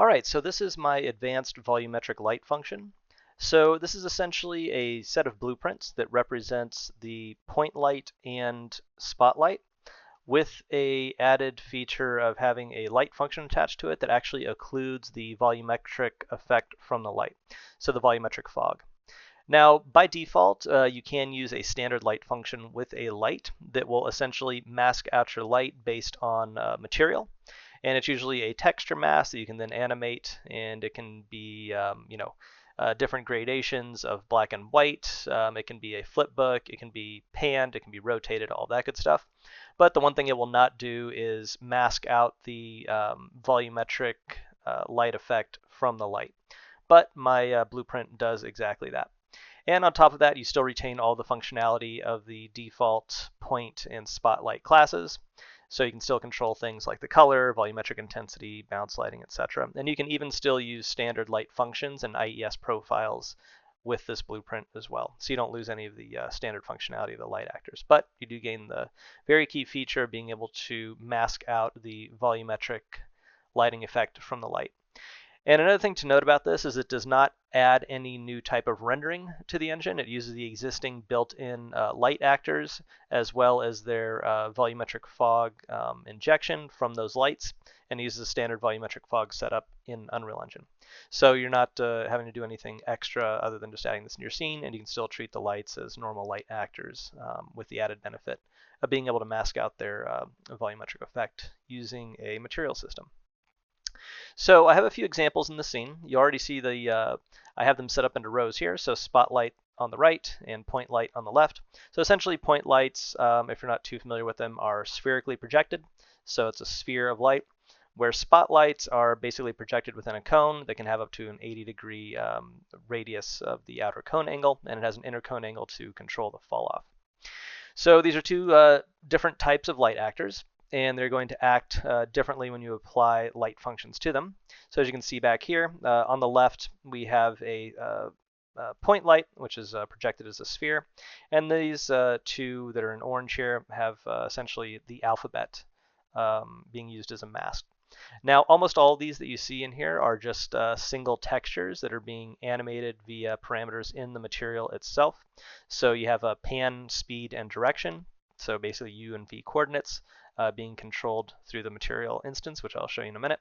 All right, so this is my advanced volumetric light function. So this is essentially a set of blueprints that represents the point light and spotlight with a added feature of having a light function attached to it that actually occludes the volumetric effect from the light, so the volumetric fog. Now, by default, you can use a standard light function with a light that will essentially mask out your light based on material. And it's usually a texture mask that you can then animate, and it can be, different gradations of black and white. It can be a flip book, it can be panned, it can be rotated, all that good stuff. But the one thing it will not do is mask out the volumetric light effect from the light. But my blueprint does exactly that. And on top of that, you still retain all the functionality of the default point and spotlight classes. So you can still control things like the color, volumetric intensity, bounce lighting, etc. And you can even still use standard light functions and IES profiles with this blueprint as well. So you don't lose any of the standard functionality of the light actors. But you do gain the very key feature of being able to mask out the volumetric lighting effect from the light. And another thing to note about this is it does not add any new type of rendering to the engine. It uses the existing built-in light actors as well as their volumetric fog injection from those lights, and uses a standard volumetric fog setup in Unreal Engine. So you're not having to do anything extra other than just adding this in your scene, and you can still treat the lights as normal light actors with the added benefit of being able to mask out their volumetric effect using a material system. So I have a few examples in the scene. You already see I have them set up into rows here. So spotlight on the right and point light on the left. So essentially point lights, if you're not too familiar with them, are spherically projected. So it's a sphere of light, where spotlights are basically projected within a cone that can have up to an 80-degree radius of the outer cone angle, and it has an inner cone angle to control the fall off. So these are two different types of light actors, and they're going to act differently when you apply light functions to them. So as you can see back here, on the left, we have a point light, which is projected as a sphere. And these two that are in orange here have essentially the alphabet being used as a mask. Now, almost all of these that you see in here are just single textures that are being animated via parameters in the material itself. So you have a pan, speed, and direction. So basically U and V coordinates being controlled through the material instance, which I'll show you in a minute.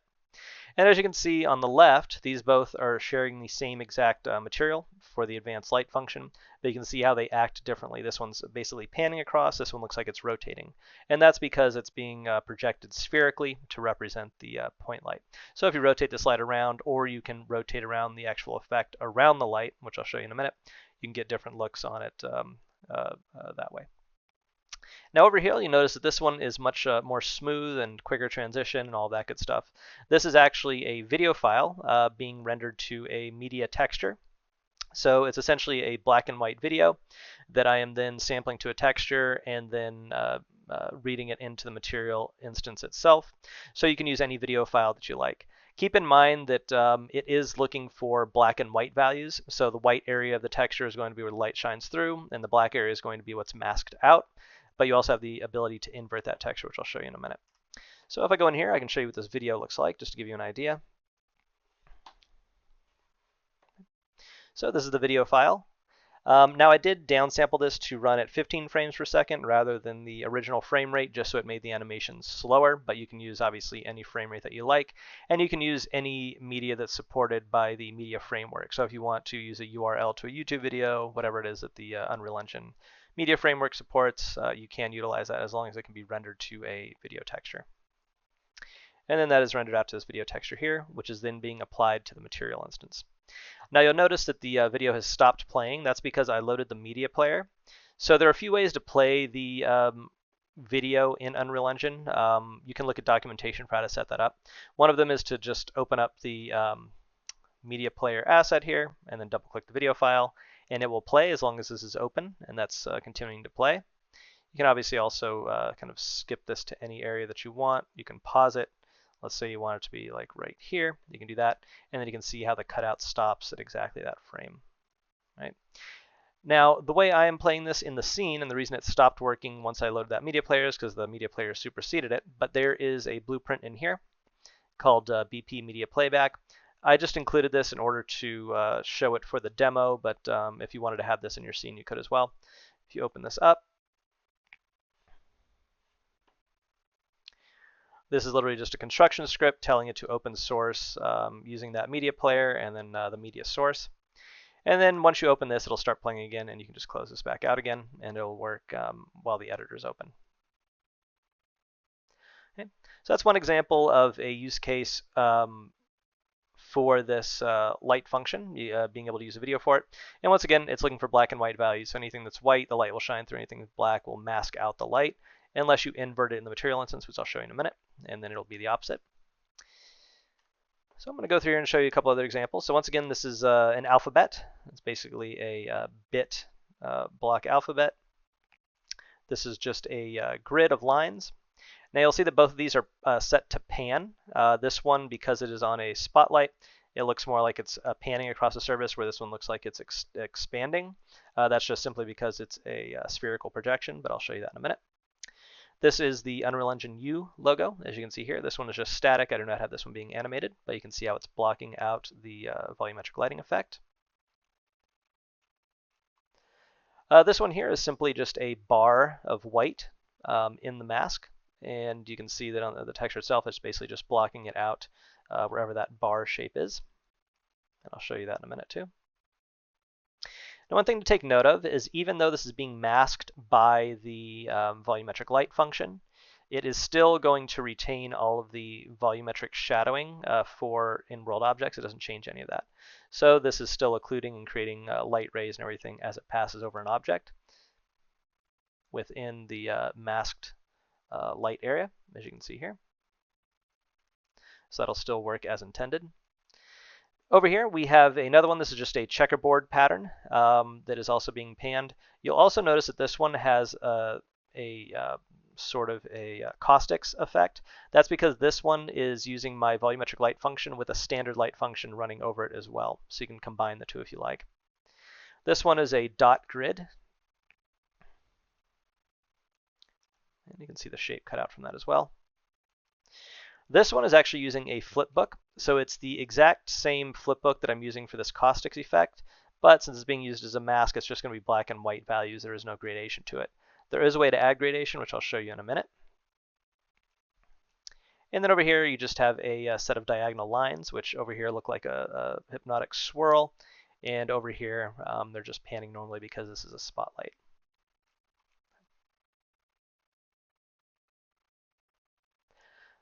And as you can see on the left, these both are sharing the same exact material for the advanced light function, but you can see how they act differently. This one's basically panning across, this one looks like it's rotating. And that's because it's being projected spherically to represent the point light. So if you rotate this light around, or you can rotate around the actual effect around the light, which I'll show you in a minute, you can get different looks on it that way. Now over here, you notice that this one is much more smooth and quicker transition and all that good stuff. This is actually a video file being rendered to a media texture. So it's essentially a black and white video that I am then sampling to a texture and then reading it into the material instance itself. So you can use any video file that you like. Keep in mind that it is looking for black and white values. So the white area of the texture is going to be where the light shines through, and the black area is going to be what's masked out. But you also have the ability to invert that texture, which I'll show you in a minute. So if I go in here, I can show you what this video looks like, just to give you an idea. So this is the video file. Now I did downsample this to run at 15 frames per second rather than the original frame rate, just so it made the animations slower, but you can use obviously any frame rate that you like, and you can use any media that's supported by the media framework. So if you want to use a URL to a YouTube video, whatever it is that the Unreal Engine media framework supports, you can utilize that as long as it can be rendered to a video texture. And then that is rendered out to this video texture here, which is then being applied to the material instance. Now you'll notice that the video has stopped playing. That's because I loaded the media player. So there are a few ways to play the video in Unreal Engine. You can look at documentation for how to set that up. One of them is to just open up the media player asset here and then double click the video file, and it will play as long as this is open, and that's continuing to play. You can obviously also kind of skip this to any area that you want. You can pause it. Let's say you want it to be like right here. You can do that, and then you can see how the cutout stops at exactly that frame. Right? Now, the way I am playing this in the scene, and the reason it stopped working once I loaded that media player is because the media player superseded it, but there is a blueprint in here called BP Media Playback. I just included this in order to show it for the demo, but if you wanted to have this in your scene, you could as well. If you open this up, this is literally just a construction script telling it to open source using that media player and then the media source. And then once you open this, it'll start playing again, and you can just close this back out again, and it'll work while the editor is open. Okay. So that's one example of a use case for this light function, being able to use a video for it. And once again, it's looking for black and white values. So anything that's white, the light will shine through. Anything that's black will mask out the light, unless you invert it in the material instance, which I'll show you in a minute, and then it'll be the opposite. So I'm going to go through here and show you a couple other examples. So once again, this is an alphabet. It's basically a bit block alphabet. This is just a grid of lines. Now you'll see that both of these are set to pan. This one, because it is on a spotlight, it looks more like it's panning across the surface, where this one looks like it's expanding. That's just simply because it's a spherical projection, but I'll show you that in a minute. This is the Unreal Engine U logo. As you can see here, this one is just static. I do not have this one being animated, but you can see how it's blocking out the volumetric lighting effect. This one here is simply just a bar of white in the mask, and you can see that on the texture itself, it's basically just blocking it out wherever that bar shape is. And I'll show you that in a minute too. Now, one thing to take note of is even though this is being masked by the volumetric light function, it is still going to retain all of the volumetric shadowing for in-world objects. It doesn't change any of that. So this is still occluding and creating light rays and everything as it passes over an object within the masked light area, as you can see here. So that'll still work as intended. Over here, we have another one. This is just a checkerboard pattern that is also being panned. You'll also notice that this one has a sort of a caustics effect. That's because this one is using my volumetric light function with a standard light function running over it as well. So you can combine the two if you like. This one is a dot grid. And you can see the shape cut out from that as well. This one is actually using a flipbook. So it's the exact same flipbook that I'm using for this caustics effect, but since it's being used as a mask, it's just going to be black and white values. There is no gradation to it. There is a way to add gradation, which I'll show you in a minute. And then over here, you just have a set of diagonal lines, which over here look like a hypnotic swirl. And over here, they're just panning normally because this is a spotlight.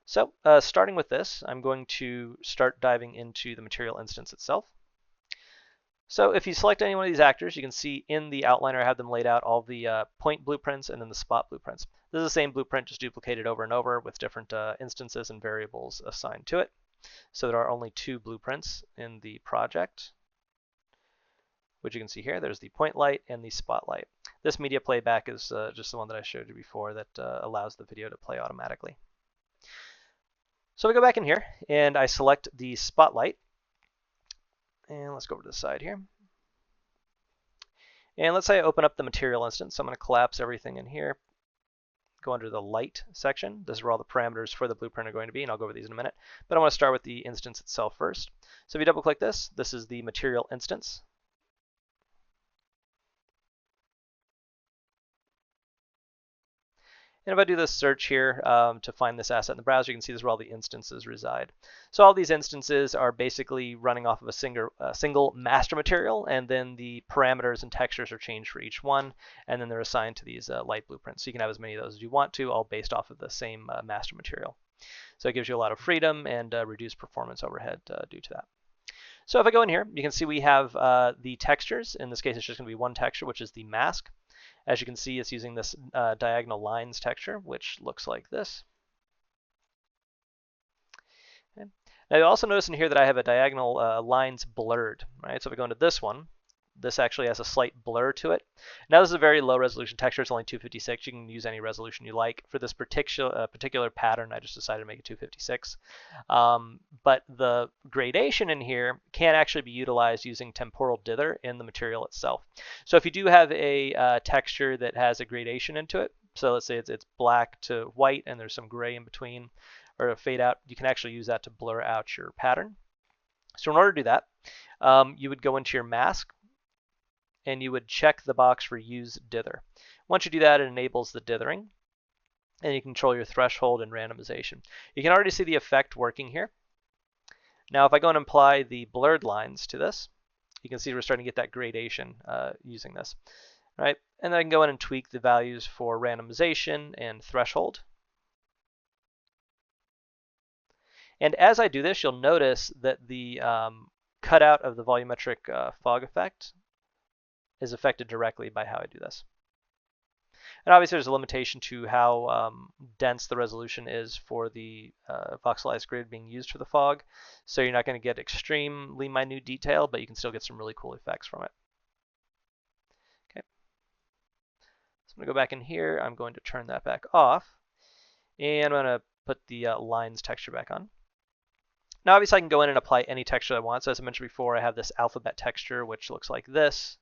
So starting with this, I'm going to start diving into the material instance itself. So if you select any one of these actors, you can see in the outliner I have them laid out all the point blueprints and then the spot blueprints. This is the same blueprint, just duplicated over and over with different instances and variables assigned to it. So there are only 2 blueprints in the project, which you can see here. There's the point light and the spotlight. This media playback is just the one that I showed you before that allows the video to play automatically. So we go back in here and I select the spotlight. And let's go over to the side here. And let's say I open up the material instance. So I'm going to collapse everything in here. Go under the light section. This is where all the parameters for the blueprint are going to be, and I'll go over these in a minute. But I want to start with the instance itself first. So if you double click this, this is the material instance. And if I do this search here to find this asset in the browser, you can see this is where all the instances reside. So all these instances are basically running off of a single master material, and then the parameters and textures are changed for each one, and then they're assigned to these light blueprints. So you can have as many of those as you want to, all based off of the same master material. So it gives you a lot of freedom and reduced performance overhead due to that. So if I go in here, you can see we have the textures. In this case, it's just going to be one texture, which is the mask. As you can see, it's using this diagonal lines texture, which looks like this. Okay. Now you also notice in here that I have a diagonal lines blurred, right? So if we go into this one, this actually has a slight blur to it. Now this is a very low resolution texture. It's only 256. You can use any resolution you like. For this particular pattern, I just decided to make it 256. But the gradation in here can actually be utilized using temporal dither in the material itself. So if you do have a texture that has a gradation into it, so let's say it's black to white and there's some gray in between, or a fade out, you can actually use that to blur out your pattern. So in order to do that, you would go into your mask and you would check the box for use dither. Once you do that, it enables the dithering, and you control your threshold and randomization. You can already see the effect working here. Now if I go and apply the blurred lines to this, you can see we're starting to get that gradation using this, right? And then I can go in and tweak the values for randomization and threshold. And as I do this, you'll notice that the cutout of the volumetric fog effect is affected directly by how I do this. And obviously there's a limitation to how dense the resolution is for the voxelized grid being used for the fog. So you're not going to get extremely minute detail, but you can still get some really cool effects from it. Okay. So I'm going to go back in here. I'm going to turn that back off. And I'm going to put the lines texture back on. Now obviously I can go in and apply any texture I want. So as I mentioned before, I have this alphabet texture, which looks like this.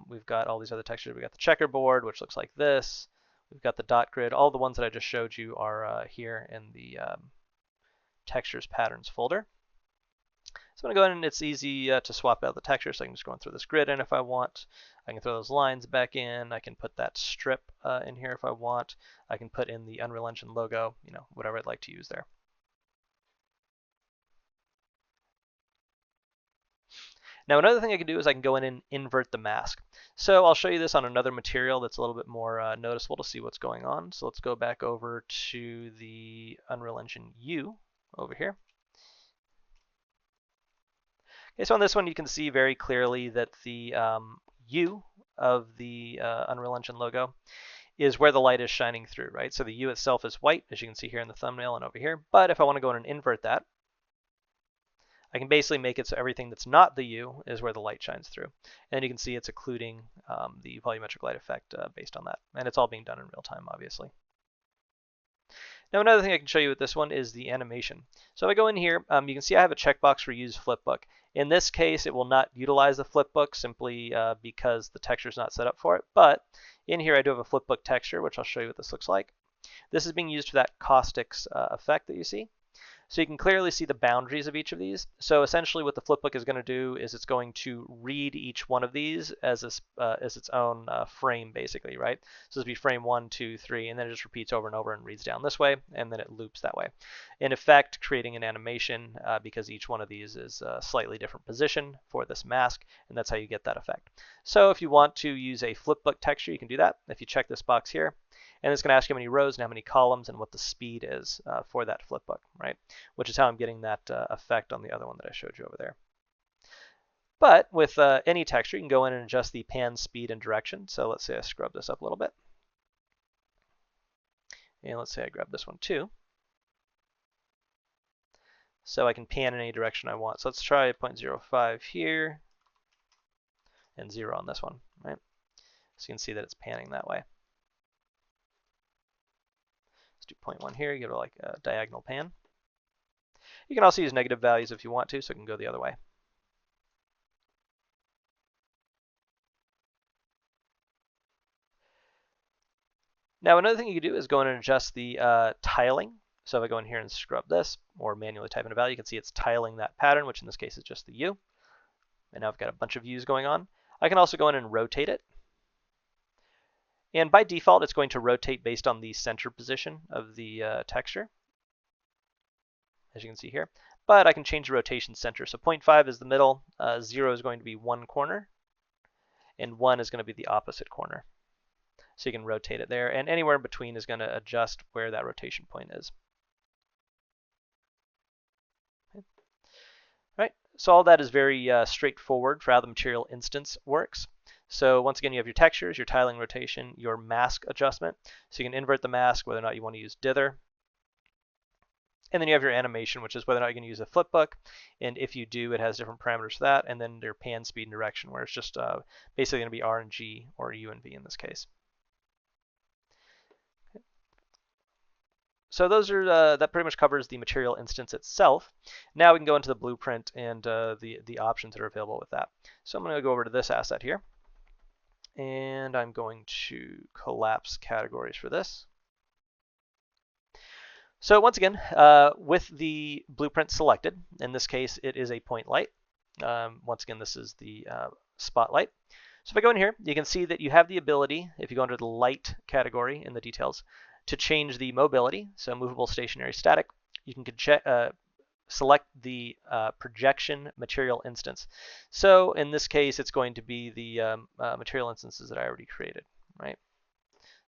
We've got all these other textures. We've got the checkerboard, which looks like this. We've got the dot grid. All the ones that I just showed you are here in the textures patterns folder. So I'm going to go in, and it's easy to swap out the texture. So I can just go in through this grid in if I want. I can throw those lines back in. I can put that strip in here if I want. I can put in the Unreal Engine logo, whatever I'd like to use there. Now another thing I can do is I can go in and invert the mask. So I'll show you this on another material that's a little bit more noticeable to see what's going on. So let's go back over to the Unreal Engine U over here. Okay, so on this one you can see very clearly that the U of the Unreal Engine logo is where the light is shining through, right? So the U itself is white, as you can see here in the thumbnail and over here. But if I want to go in and invert that, I can basically make it so everything that's not the U is where the light shines through. And you can see it's occluding the volumetric light effect based on that. And it's all being done in real time, obviously. Now another thing I can show you with this one is the animation. So if I go in here, you can see I have a checkbox for use flipbook. In this case, it will not utilize the flipbook simply because the texture is not set up for it. But in here, I do have a flipbook texture, which I'll show you what this looks like. This is being used for that caustics effect that you see. So you can clearly see the boundaries of each of these. So essentially what the flipbook is going to do is it's going to read each one of these as its own frame, basically, right? So this would be frame 1, 2, 3, and then it just repeats over and over and reads down this way, and then it loops that way. In effect, creating an animation because each one of these is a slightly different position for this mask, and that's how you get that effect. So if you want to use a flipbook texture, you can do that. If you check this box here, and it's going to ask you how many rows and how many columns and what the speed is for that flipbook, right? Which is how I'm getting that effect on the other one that I showed you over there. But with any texture, you can go in and adjust the pan speed and direction. So let's say I scrub this up a little bit. And let's say I grab this one too. So I can pan in any direction I want. So let's try 0.05 here and 0 on this one, right? So you can see that it's panning that way. Let's do 0.1 here, give it like a diagonal pan. You can also use negative values if you want to, so it can go the other way. Now another thing you can do is go in and adjust the tiling. So if I go in here and scrub this, or manually type in a value, you can see it's tiling that pattern, which in this case is just the U. And now I've got a bunch of U's going on. I can also go in and rotate it. And by default, it's going to rotate based on the center position of the texture, as you can see here. But I can change the rotation center. So 0.5 is the middle, 0 is going to be one corner, and 1 is going to be the opposite corner. So you can rotate it there, and anywhere in between is going to adjust where that rotation point is. Okay. All right, so all that is very straightforward for how the material instance works. So once again, you have your textures, your tiling rotation, your mask adjustment. So you can invert the mask, whether or not you want to use dither. And then you have your animation, which is whether or not you're going to use a flipbook. And if you do, it has different parameters for that. And then your pan, speed, and direction, where it's just basically going to be R and G, or U and V in this case. Okay. So those are that pretty much covers the material instance itself. Now we can go into the blueprint and the options that are available with that. So I'm going to go over to this asset here. And I'm going to collapse categories for this. So once again, with the blueprint selected, in this case it is a point light. Once again, this is the spotlight. So if I go in here, you can see that you have the ability, if you go under the light category in the details, to change the mobility, so movable, stationary, static. You can select the projection material instance. So in this case, it's going to be the material instances that I already created, right?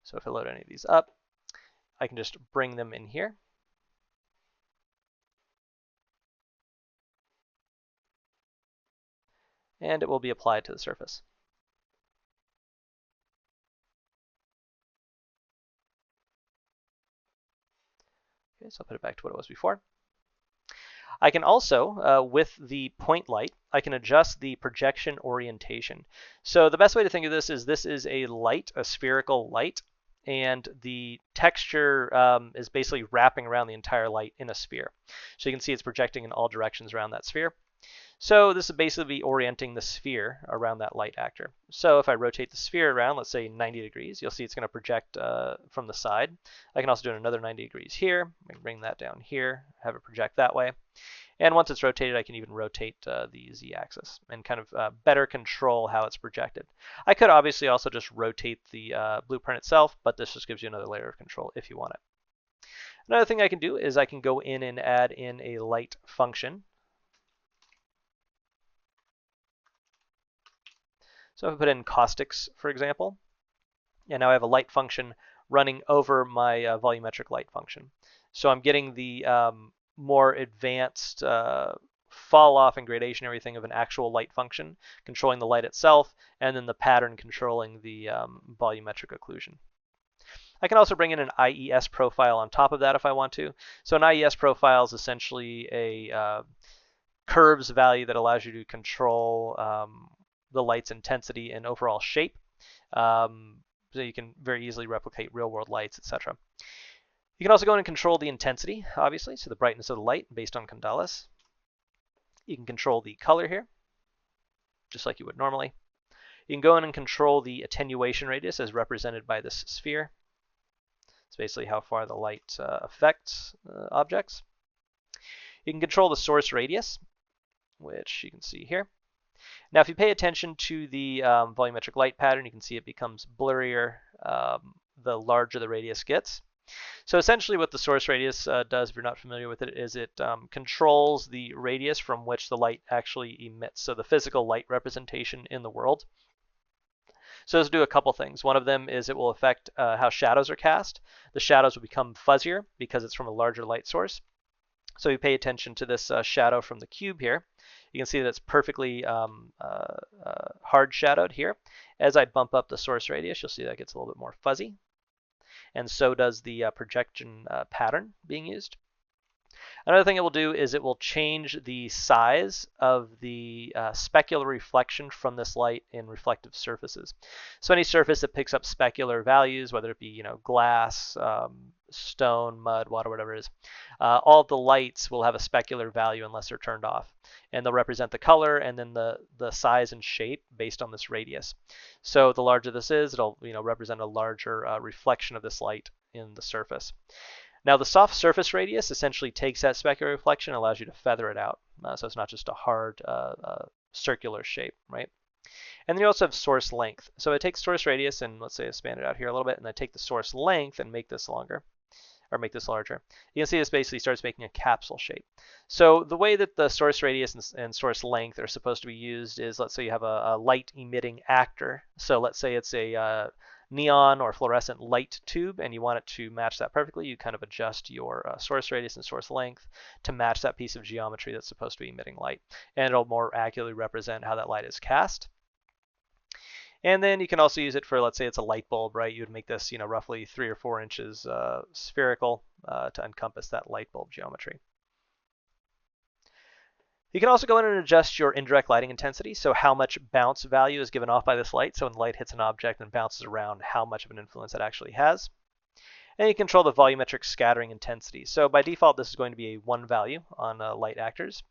So if I load any of these up, I can just bring them in here. And it will be applied to the surface. Okay, so I'll put it back to what it was before. I can also, with the point light, I can adjust the projection orientation. So the best way to think of this is a light, a spherical light, and the texture is basically wrapping around the entire light in a sphere. So you can see it's projecting in all directions around that sphere. So this is basically orienting the sphere around that light actor. So if I rotate the sphere around, let's say 90 degrees, you'll see it's going to project from the side. I can also do another 90 degrees here. I can bring that down here, have it project that way. And once it's rotated, I can even rotate the z-axis and kind of better control how it's projected. I could obviously also just rotate the blueprint itself, but this just gives you another layer of control if you want it. Another thing I can do is I can go in and add in a light function. So if I put in caustics, for example, and now I have a light function running over my volumetric light function. So I'm getting the more advanced fall off and gradation, everything of an actual light function, controlling the light itself, and then the pattern controlling the volumetric occlusion. I can also bring in an IES profile on top of that if I want to. So an IES profile is essentially a curves value that allows you to control the light's intensity and overall shape. So you can very easily replicate real world lights, etc. You can also go in and control the intensity, obviously, so the brightness of the light based on Condalis. You can control the color here, just like you would normally. You can go in and control the attenuation radius as represented by this sphere. It's basically how far the light affects objects. You can control the source radius, which you can see here. Now, if you pay attention to the volumetric light pattern, you can see it becomes blurrier the larger the radius gets. So essentially what the source radius does, if you're not familiar with it, is it controls the radius from which the light actually emits, so the physical light representation in the world. So this will do a couple things. One of them is it will affect how shadows are cast. The shadows will become fuzzier because it's from a larger light source. So you pay attention to this shadow from the cube here. You can see that it's perfectly hard shadowed here. As I bump up the source radius, you'll see that gets a little bit more fuzzy. And so does the projection pattern being used. Another thing it will do is it will change the size of the specular reflection from this light in reflective surfaces. So any surface that picks up specular values, whether it be glass, stone, mud, water, whatever it is, all of the lights will have a specular value unless they're turned off. And they'll represent the color and then the size and shape based on this radius. So the larger this is, it'll represent a larger reflection of this light in the surface. Now the soft surface radius essentially takes that specular reflection and allows you to feather it out. So it's not just a hard circular shape, right? And then you also have source length. So I take source radius and let's say I span it out here a little bit, and I take the source length and make this longer, or make this larger. You can see this basically starts making a capsule shape. So the way that the source radius and source length are supposed to be used is, let's say you have a light emitting actor. So let's say it's a neon or fluorescent light tube and you want it to match that perfectly. You kind of adjust your source radius and source length to match that piece of geometry that's supposed to be emitting light. And it'll more accurately represent how that light is cast. And then you can also use it for, let's say it's a light bulb, right? You would make this, roughly 3 or 4 inches spherical to encompass that light bulb geometry. You can also go in and adjust your indirect lighting intensity, so how much bounce value is given off by this light. So when the light hits an object and bounces around, how much of an influence it actually has. And you control the volumetric scattering intensity. So by default, this is going to be a 1 value on light actors,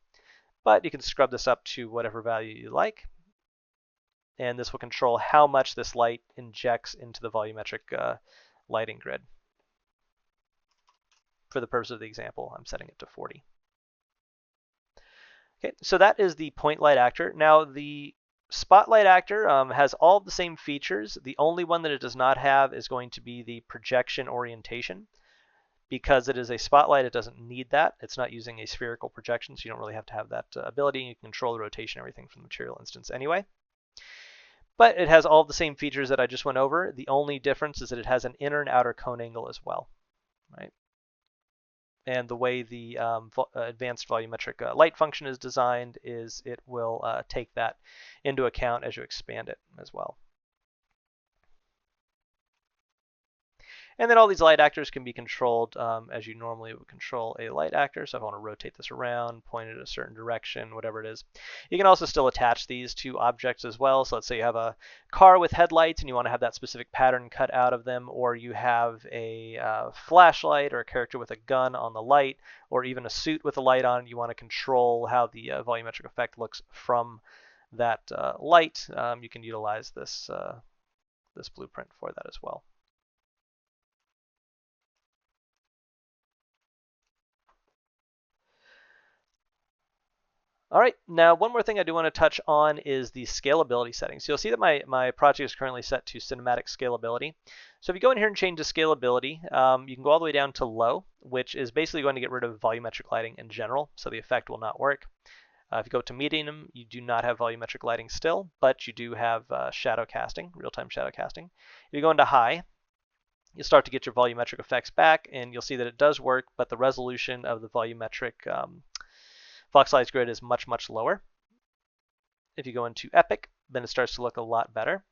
but you can scrub this up to whatever value you like. And this will control how much this light injects into the volumetric lighting grid. for the purpose of the example, I'm setting it to 40. Okay, so that is the point light actor. Now the spotlight actor has all the same features. The only one that it does not have is going to be the projection orientation. Because it is a spotlight, it doesn't need that. It's not using a spherical projection, so you don't really have to have that ability. You can control the rotation, everything from the material instance anyway. But it has all the same features that I just went over. The only difference is that it has an inner and outer cone angle as well, right? And the way the advanced volumetric light function is designed is it will take that into account as you expand it as well. And then all these light actors can be controlled as you normally would control a light actor. So if I want to rotate this around, point it in a certain direction, whatever it is. You can also still attach these to objects as well. So let's say you have a car with headlights and you want to have that specific pattern cut out of them, or you have a flashlight or a character with a gun on the light, or even a suit with a light on. You want to control how the volumetric effect looks from that light. You can utilize this, this blueprint for that as well. All right, now one more thing I do want to touch on is the scalability settings. So you'll see that my project is currently set to cinematic scalability. So if you go in here and change the scalability, you can go all the way down to low, which is basically going to get rid of volumetric lighting in general, so the effect will not work. If you go to medium, you do not have volumetric lighting still, but you do have shadow casting, real-time shadow casting. If you go into high, you'll start to get your volumetric effects back, and you'll see that it does work, but the resolution of the volumetric Foxlights grid is much, much lower. If you go into Epic, then it starts to look a lot better.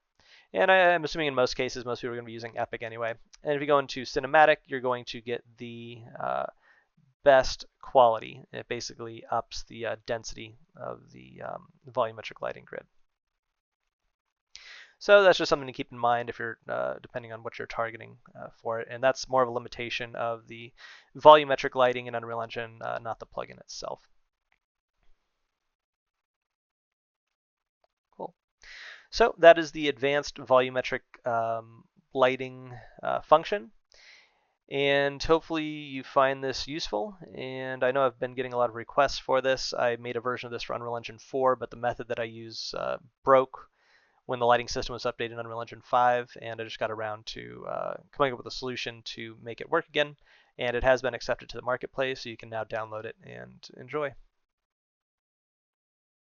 And I'm assuming in most cases, most people are going to be using Epic anyway. And if you go into Cinematic, you're going to get the best quality. It basically ups the density of the volumetric lighting grid. So that's just something to keep in mind if you're depending on what you're targeting for it. And that's more of a limitation of the volumetric lighting in Unreal Engine, not the plugin itself. So that is the advanced volumetric lighting function. And hopefully you find this useful. And I know I've been getting a lot of requests for this. I made a version of this for Unreal Engine 4, but the method that I use broke when the lighting system was updated in Unreal Engine 5. And I just got around to coming up with a solution to make it work again. And it has been accepted to the marketplace, so you can now download it and enjoy.